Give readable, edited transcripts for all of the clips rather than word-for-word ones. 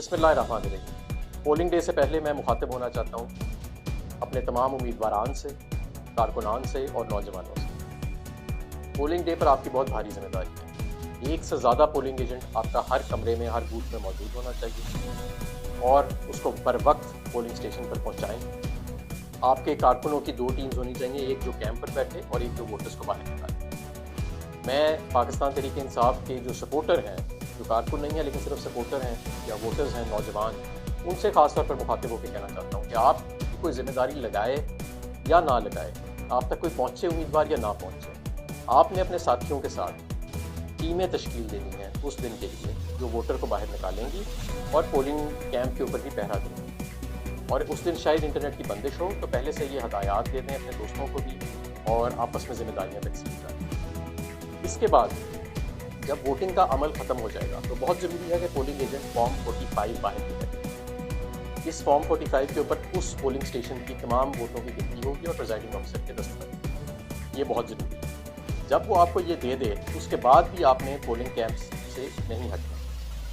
بسم اللہ الرحمن الرحیم۔ پولنگ ڈے سے پہلے میں مخاطب ہونا چاہتا ہوں اپنے تمام امیدواران سے، کارکنان سے اور نوجوانوں سے۔ پولنگ ڈے پر آپ کی بہت بھاری ذمہ داری ہے۔ ایک سے زیادہ پولنگ ایجنٹ آپ کا ہر کمرے میں، ہر بوتھ میں موجود ہونا چاہیے اور اس کو بر وقت پولنگ اسٹیشن پر پہنچائیں۔ آپ کے کارکنوں کی 2 ٹیمز ہونی چاہیے، ایک جو کیمپ پر بیٹھے اور ایک جو ووٹرز کو باہر نکالے۔ میں پاکستان تحریک انصاف کے جو سپورٹر ہیں، جو کارکن نہیں ہیں لیکن صرف سپورٹر ہیں یا ووٹرز ہیں، نوجوان، ان سے خاص طور پر مخاطب ہو کے کہنا چاہتا ہوں کہ آپ کی کوئی ذمہ داری لگائے یا نہ لگائے، آپ تک کوئی پہنچے امیدوار یا نہ پہنچے، آپ نے اپنے ساتھیوں کے ساتھ ٹیمیں تشکیل دینی ہیں اس دن کے لیے جو ووٹر کو باہر نکالیں گی اور پولنگ کیمپ کے اوپر بھی پہرا دیں گی۔ اور اس دن شاید انٹرنیٹ کی بندش ہو تو پہلے سے یہ ہدایات دے دیں اپنے دوستوں کو بھی اور آپس میں ذمہ داریاں تقسیم کریں۔ اس کے بعد جب ووٹنگ کا عمل ختم ہو جائے گا تو بہت ضروری ہے کہ پولنگ ایجنٹ فارم 45 باہر نکلے۔ اس فارم 45 کے اوپر اس پولنگ اسٹیشن کی تمام ووٹوں کی گنتی ہوگی اور پریزائڈنگ آفیسر کے دستخط، یہ بہت ضروری ہے۔ جب وہ آپ کو یہ دے دے اس کے بعد بھی آپ نے پولنگ کیمپس سے نہیں ہٹنا،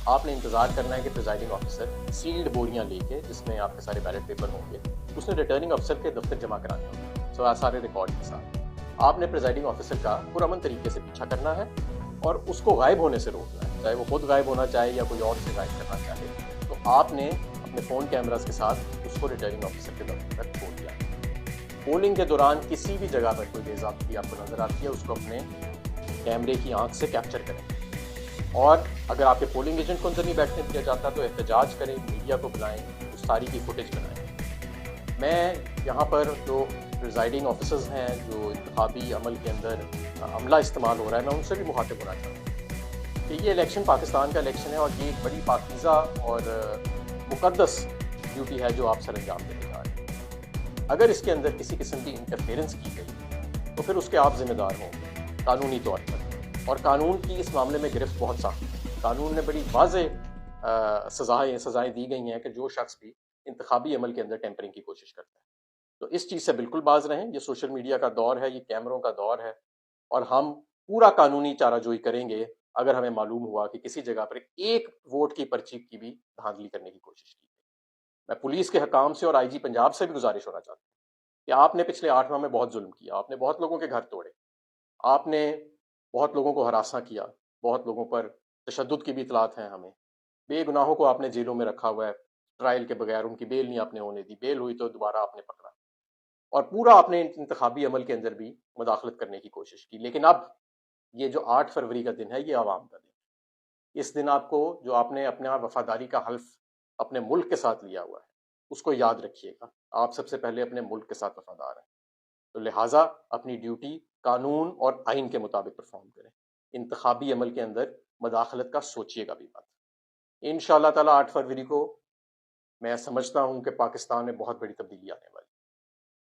آپ نے انتظار کرنا ہے کہ پریزائڈنگ آفیسر سیلڈ بوریاں لے کے جس میں آپ کے سارے بیلٹ پیپر ہوں گے، اس نے ریٹرننگ آفیسر کے دفتر جمع کرانے ہوں گے سارے ریکارڈ کے ساتھ۔ آپ نے پریزائڈنگ آفیسر کا پرامن طریقے سے پیچھا کرنا ہے اور اس کو غائب ہونے سے روکنا ہے، چاہے وہ خود غائب ہونا چاہے یا کوئی اور سے غائب کرنا چاہے، تو آپ نے اپنے فون کیمراز کے ساتھ اس کو ریٹرننگ آفیسر کے دفتر تک چھوڑ دیا۔ پولنگ کے دوران کسی بھی جگہ پر کوئی بے ضابطگی آپ کو نظر آتی ہے، اس کو اپنے کیمرے کی آنکھ سے کیپچر کریں، اور اگر آپ کے پولنگ ایجنٹ کو اندر نہیں بیٹھنے دیا جاتا تو احتجاج کریں، میڈیا کو بلائیں، اس ساری کی فوٹیج بنائیں۔ میں یہاں پر جو پریزائڈنگ آفیسرز ہیں، جو انتخابی عمل کے اندر عملہ استعمال ہو رہا ہے، میں ان سے بھی مخاطب ہونا چاہتا ہوں کہ یہ الیکشن پاکستان کا الیکشن ہے اور یہ ایک بڑی پاکیزہ اور مقدس ڈیوٹی ہے جو آپ سر انجام دینے جا رہے ہیں۔ اگر اس کے اندر کسی قسم کی انٹرفیرنس کی گئی تو پھر اس کے آپ ذمہ دار ہوں گے قانونی طور پر، اور قانون کی اس معاملے میں گرفت بہت سخت ہے۔ قانون نے بڑی واضح سزائیں دی گئی ہیں کہ جو شخص بھی انتخابی عمل کے اندر ٹیمپرنگ کی کوشش کرتا ہے، تو اس چیز سے بالکل باز رہیں۔ یہ سوشل میڈیا کا دور ہے، یہ کیمروں کا دور ہے، اور ہم پورا قانونی چارہ جوئی کریں گے اگر ہمیں معلوم ہوا کہ کسی جگہ پر ایک ووٹ کی پرچی کی بھی دھاندلی کرنے کی کوشش کی۔ میں پولیس کے حکام سے اور آئی جی پنجاب سے بھی گزارش ہونا چاہتا ہوں کہ آپ نے پچھلے 8 ماہ میں بہت ظلم کیا، آپ نے بہت لوگوں کے گھر توڑے، آپ نے بہت لوگوں کو ہراساں کیا، بہت لوگوں پر تشدد کی بھی اطلاعات ہیں ہمیں، بے گناہوں کو آپ نے جیلوں میں رکھا ہوا ہے، ٹرائل کے بغیر ان کی بیل نہیں آپ نے ہونے دی، بیل ہوئی تو دوبارہ آپ نے پکڑا، اور پورا آپ نے انتخابی عمل کے اندر بھی مداخلت کرنے کی کوشش کی۔ لیکن اب یہ جو 8 فروری کا دن ہے یہ عوام کا دن ہے۔ اس دن آپ کو جو آپ نے اپنا وفاداری کا حلف اپنے ملک کے ساتھ لیا ہوا ہے اس کو یاد رکھیے گا۔ آپ سب سے پہلے اپنے ملک کے ساتھ وفادار ہیں، تو لہٰذا اپنی ڈیوٹی قانون اور آئین کے مطابق پرفارم کریں۔ انتخابی عمل کے اندر مداخلت کا سوچیے گا بھی مت۔ انشاءاللہ تعالیٰ 8 فروری کو میں سمجھتا ہوں کہ پاکستان میں بہت بڑی تبدیلی آنے والی،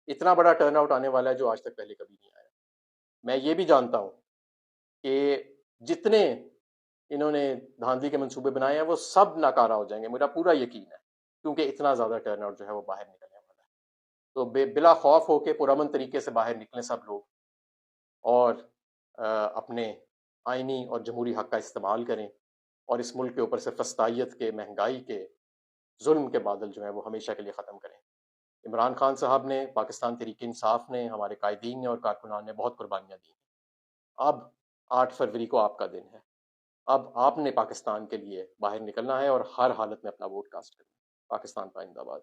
اتنا بڑا ٹرن آؤٹ آنے والا ہے جو آج تک پہلے کبھی نہیں آیا۔ میں یہ بھی جانتا ہوں کہ جتنے انہوں نے دھاندلی کے منصوبے بنائے ہیں وہ سب ناکارہ ہو جائیں گے، میرا پورا یقین ہے، کیونکہ اتنا زیادہ ٹرن آؤٹ جو ہے وہ باہر نکلنے والا ہے۔ تو بلا خوف ہو کے پرامن طریقے سے باہر نکلیں سب لوگ، اور اپنے آئینی اور جمہوری حق کا استعمال کریں، اور اس ملک کے اوپر سے فسطائیت کے، مہنگائی کے، ظلم کے بادل جو ہیں وہ ہمیشہ کے لیے ختم کریں۔ عمران خان صاحب نے، پاکستان تحریک انصاف نے، ہمارے قائدین نے اور کارکنان نے بہت قربانیاں دی۔ اب 8 فروری کو آپ کا دن ہے، اب آپ نے پاکستان کے لیے باہر نکلنا ہے اور ہر حالت میں اپنا ووٹ کاسٹ کرنا ہے۔ پاکستان پائندہ باد۔